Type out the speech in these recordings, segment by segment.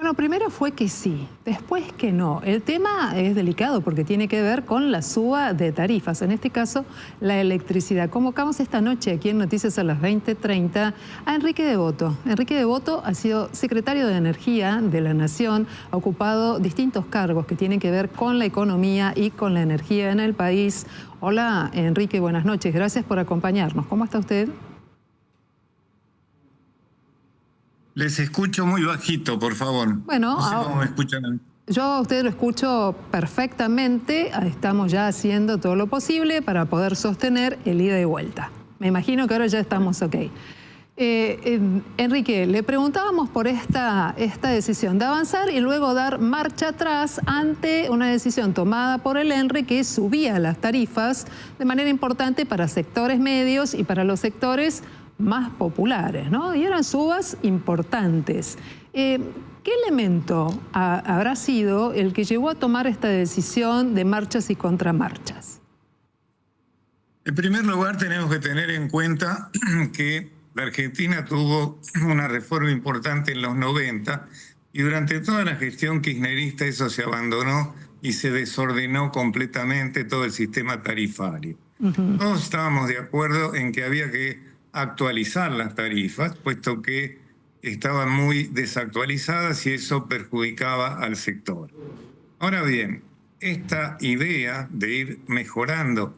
Bueno, primero fue que sí, después que no. El tema es delicado porque tiene que ver con la suba de tarifas, en este caso la electricidad. Convocamos esta noche aquí en Noticias a las 20:30 a Enrique Devoto. Enrique Devoto ha sido secretario de Energía de la Nación, ha ocupado distintos cargos que tienen que ver con la economía y con la energía en el país. Hola Enrique, buenas noches, gracias por acompañarnos. ¿Cómo está usted? Les escucho muy bajito, por favor. Bueno, No sé cómo me escuchan. yo a usted lo escucho perfectamente. Estamos ya haciendo todo lo posible para poder sostener el ida y vuelta. Me imagino que ahora ya estamos ok. Enrique, le preguntábamos por esta decisión de avanzar y luego dar marcha atrás ante una decisión tomada por el ENRE que subía las tarifas de manera importante para sectores medios y para los sectores más populares, ¿no? Y eran subas importantes. ¿Qué elemento habrá sido el que llevó a tomar esta decisión de marchas y contramarchas? En primer lugar, tenemos que tener en cuenta que la Argentina tuvo una reforma importante en los 90 y durante toda la gestión kirchnerista eso se abandonó y se desordenó completamente todo el sistema tarifario. Todos estábamos de acuerdo en que había que actualizar las tarifas, puesto que estaban muy desactualizadas y eso perjudicaba al sector. Ahora bien, esta idea de ir mejorando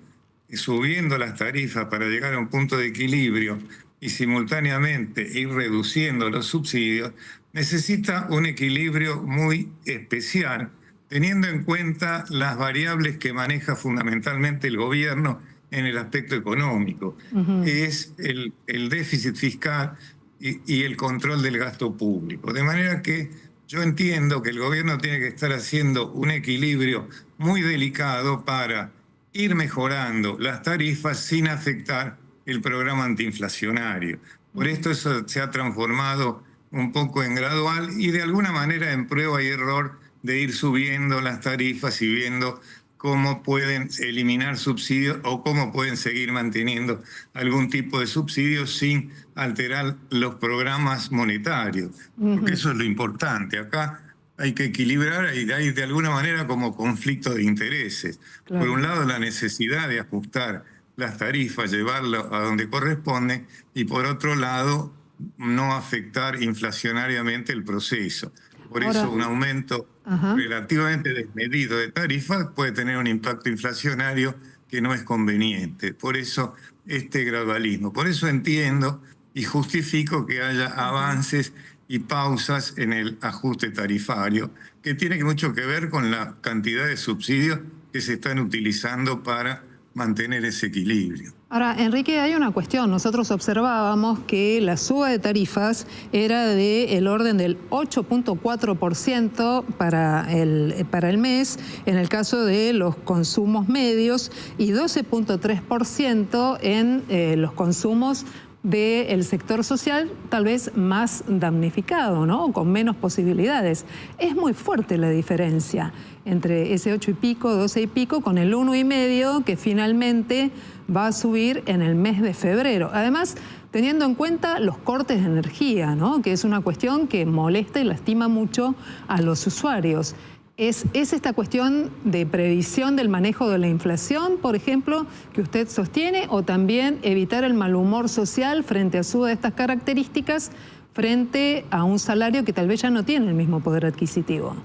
y subiendo las tarifas para llegar a un punto de equilibrio y simultáneamente ir reduciendo los subsidios, necesita un equilibrio muy especial, teniendo en cuenta las variables que maneja fundamentalmente el gobierno en el aspecto económico, que es el déficit fiscal y el control del gasto público. De manera que yo entiendo que el gobierno tiene que estar haciendo un equilibrio muy delicado para ir mejorando las tarifas sin afectar el programa antiinflacionario. Por esto eso se ha transformado un poco en gradual y de alguna manera en prueba y error de ir subiendo las tarifas y viendo cómo pueden eliminar subsidios o cómo pueden seguir manteniendo algún tipo de subsidios sin alterar los programas monetarios. Porque eso es lo importante. Acá hay que equilibrar y hay de alguna manera como conflicto de intereses. Claro. Por un lado, la necesidad de ajustar las tarifas, llevarlo a donde corresponde, y por otro lado, no afectar inflacionariamente el proceso. Por eso un aumento relativamente desmedido de tarifas puede tener un impacto inflacionario que no es conveniente. Por eso este gradualismo. Por eso entiendo y justifico que haya avances y pausas en el ajuste tarifario, que tiene mucho que ver con la cantidad de subsidios que se están utilizando para mantener ese equilibrio. Ahora, Enrique, hay una cuestión. Nosotros observábamos que la suba de tarifas era del orden del 8.4% para el mes, en el caso de los consumos medios, y 12.3% en los consumos del sector social, tal vez más damnificado, ¿no? Con menos posibilidades. Es muy fuerte la diferencia entre ese 8 y pico, 12 y pico, con el 1,5 que finalmente va a subir en el mes de febrero. Además, teniendo en cuenta los cortes de energía, ¿no? Que es una cuestión que molesta y lastima mucho a los usuarios. ¿Es esta cuestión de previsión del manejo de la inflación, por ejemplo, que usted sostiene, o también evitar el mal humor social frente a suba de estas características, frente a un salario que tal vez ya no tiene el mismo poder adquisitivo?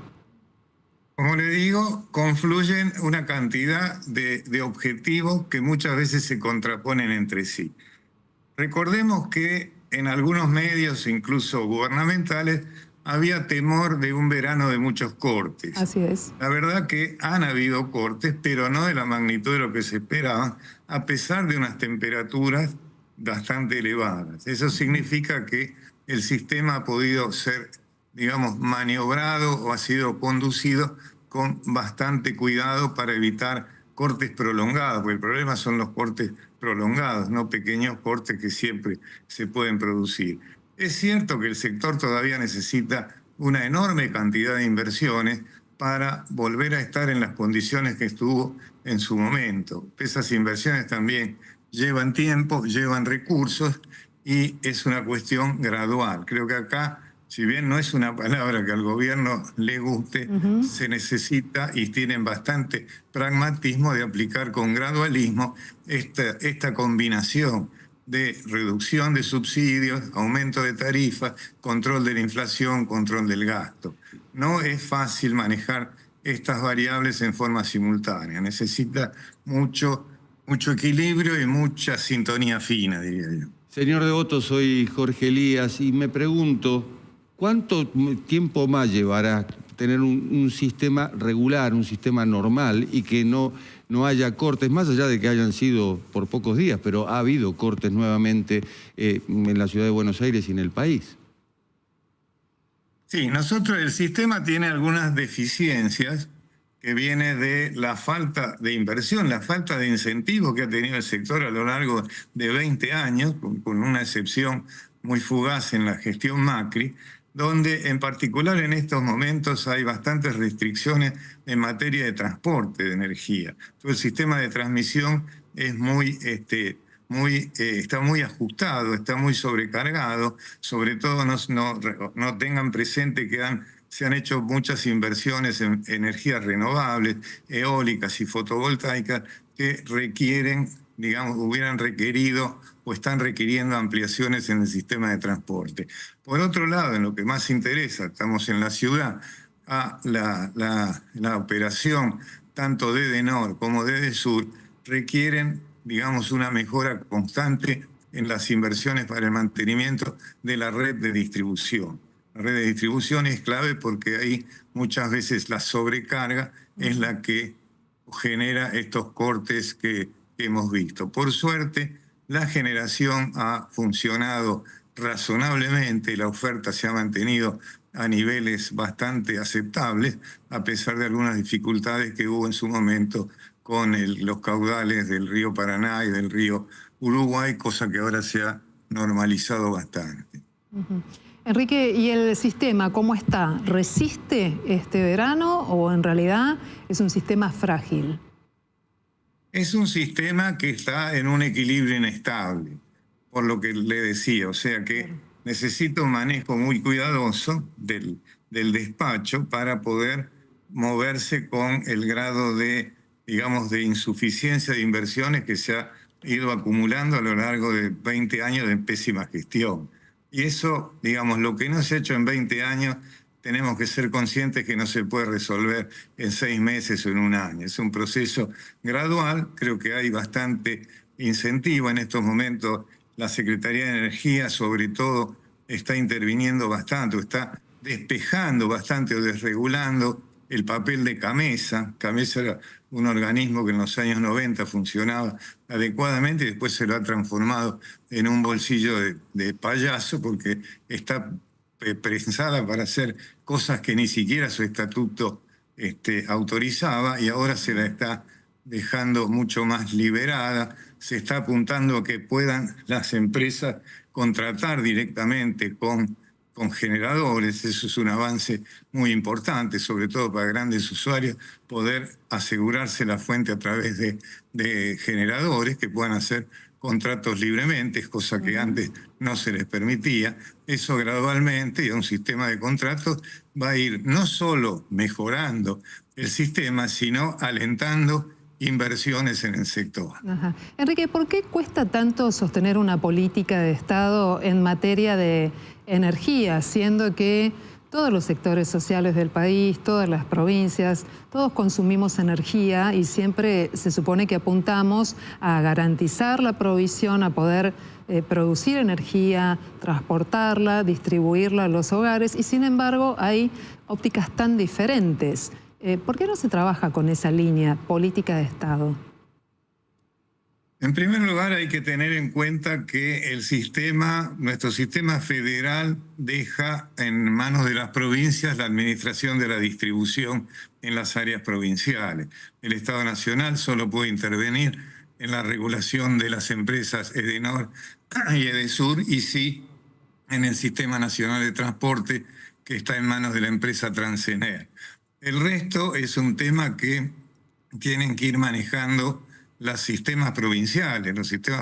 Como le digo, confluyen una cantidad de objetivos que muchas veces se contraponen entre sí. Recordemos que en algunos medios, incluso gubernamentales, había temor de un verano de muchos cortes. Así es. La verdad que han habido cortes, pero no de la magnitud de lo que se esperaba, a pesar de unas temperaturas bastante elevadas. Eso significa que el sistema ha podido ser, digamos, maniobrado o ha sido conducido con bastante cuidado para evitar cortes prolongados, porque el problema son los cortes prolongados, no pequeños cortes que siempre se pueden producir. Es cierto que el sector todavía necesita una enorme cantidad de inversiones para volver a estar en las condiciones que estuvo en su momento. Esas inversiones también llevan tiempo, llevan recursos y es una cuestión gradual. Creo que acá si bien no es una palabra que al gobierno le guste, se necesita y tienen bastante pragmatismo de aplicar con gradualismo esta combinación de reducción de subsidios, aumento de tarifas, control de la inflación, control del gasto. No es fácil manejar estas variables en forma simultánea. Necesita mucho equilibrio y mucha sintonía fina, diría yo. Señor Devoto, soy Jorge Elías y me pregunto, ¿cuánto tiempo más llevará tener un sistema regular, un sistema normal y que no haya cortes, más allá de que hayan sido por pocos días, pero ha habido cortes nuevamente en la ciudad de Buenos Aires y en el país? Sí, el sistema tiene algunas deficiencias que viene de la falta de inversión, la falta de incentivos que ha tenido el sector a lo largo de 20 años, con una excepción muy fugaz en la gestión Macri, donde en particular en estos momentos hay bastantes restricciones en materia de transporte de energía. Todo el sistema de transmisión es está muy ajustado, está muy sobrecargado. Sobre todo no tengan presente que se han hecho muchas inversiones en energías renovables, eólicas y fotovoltaicas que hubieran requerido o están requiriendo ampliaciones en el sistema de transporte. Por otro lado, en lo que más interesa, estamos en la ciudad, la operación tanto de Edenor como de Edesur requieren, una mejora constante en las inversiones para el mantenimiento de la red de distribución. La red de distribución es clave porque ahí muchas veces la sobrecarga es la que genera estos cortes que hemos visto. Por suerte, la generación ha funcionado razonablemente, la oferta se ha mantenido a niveles bastante aceptables, a pesar de algunas dificultades que hubo en su momento con los caudales del río Paraná y del río Uruguay, cosa que ahora se ha normalizado bastante. Enrique, ¿y el sistema cómo está? ¿Resiste este verano o en realidad es un sistema frágil? Es un sistema que está en un equilibrio inestable, por lo que le decía, o sea que necesita un manejo muy cuidadoso del despacho para poder moverse con el grado de insuficiencia de inversiones que se ha ido acumulando a lo largo de 20 años de pésima gestión. Y eso, lo que no se ha hecho en 20 años, tenemos que ser conscientes que no se puede resolver en 6 meses o en un año. Es un proceso gradual, creo que hay bastante incentivo en estos momentos. La Secretaría de Energía, sobre todo, está interviniendo bastante, o está despejando bastante o desregulando el papel de CAMESA. CAMESA era un organismo que en los años 90 funcionaba adecuadamente y después se lo ha transformado en un bolsillo de payaso porque está pensada para hacer cosas que ni siquiera su estatuto autorizaba, y ahora se la está dejando mucho más liberada. Se está apuntando a que puedan las empresas contratar directamente con generadores. Eso es un avance muy importante, sobre todo para grandes usuarios, poder asegurarse la fuente a través de generadores que puedan hacer contratos libremente, cosa que antes no se les permitía. Eso gradualmente, y a un sistema de contratos, va a ir no solo mejorando el sistema, sino alentando inversiones en el sector. Ajá. Enrique, ¿por qué cuesta tanto sostener una política de Estado en materia de energía, siendo que todos los sectores sociales del país, todas las provincias, todos consumimos energía y siempre se supone que apuntamos a garantizar la provisión, a poder producir energía, transportarla, distribuirla a los hogares, y sin embargo hay ópticas tan diferentes? ¿Por qué no se trabaja con esa línea política de Estado? En primer lugar, hay que tener en cuenta que nuestro sistema federal deja en manos de las provincias la administración de la distribución en las áreas provinciales. El Estado Nacional solo puede intervenir en la regulación de las empresas Edenor y Edesur, y sí en el Sistema Nacional de Transporte, que está en manos de la empresa Transener. El resto es un tema que tienen que ir manejando los sistemas provinciales,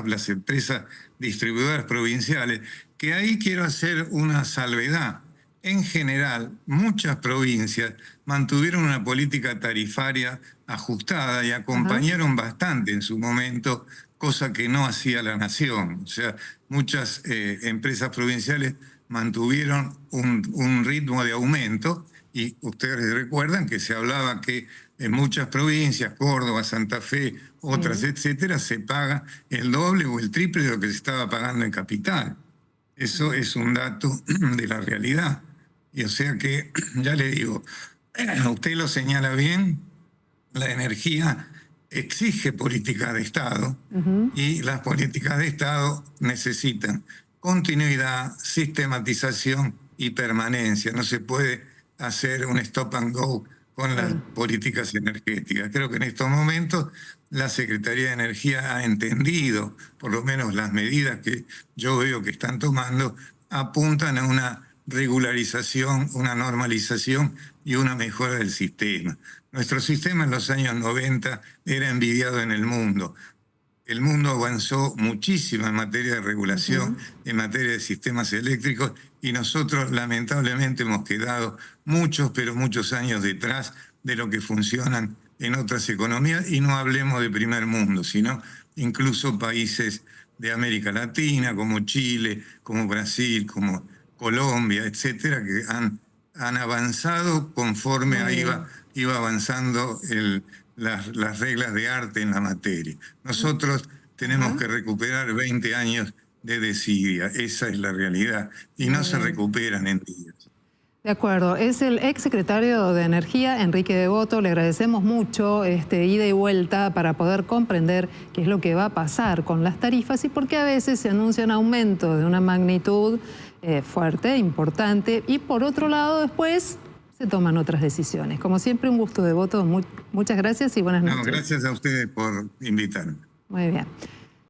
las empresas distribuidoras provinciales, que ahí quiero hacer una salvedad. en general, muchas provincias mantuvieron una política tarifaria ajustada y acompañaron bastante en su momento, cosa que no hacía la nación. O sea, muchas empresas provinciales mantuvieron un ritmo de aumento y ustedes recuerdan que se hablaba que en muchas provincias, Córdoba, Santa Fe, otras, etcétera, se paga el doble o el triple de lo que se estaba pagando en capital. Eso es un dato de la realidad. Y o sea que, ya le digo, usted lo señala bien, la energía exige política de Estado y las políticas de Estado necesitan continuidad, sistematización y permanencia. No se puede hacer un stop and go con las políticas energéticas. Creo que en estos momentos la Secretaría de Energía ha entendido, por lo menos las medidas que yo veo que están tomando, apuntan a una regularización, una normalización y una mejora del sistema. Nuestro sistema en los años 90 era envidiado en el mundo. El mundo avanzó muchísimo en materia de regulación, en materia de sistemas eléctricos, y nosotros lamentablemente hemos quedado muchos, pero muchos años detrás de lo que funcionan en otras economías, y no hablemos de primer mundo, sino incluso países de América Latina, como Chile, como Brasil, como Colombia, etcétera, que han avanzado conforme iba avanzando las reglas de arte en la materia. Nosotros tenemos que recuperar 20 años de desidia, esa es la realidad, y no se recuperan en días. De acuerdo, es el exsecretario de Energía, Enrique Devoto. Le agradecemos mucho ida y vuelta para poder comprender qué es lo que va a pasar con las tarifas y por qué a veces se anuncia un aumento de una magnitud fuerte, importante, y por otro lado después se toman otras decisiones. Como siempre, un gusto, Devoto. Muchas gracias y buenas noches. No, gracias a ustedes por invitarme. Muy bien.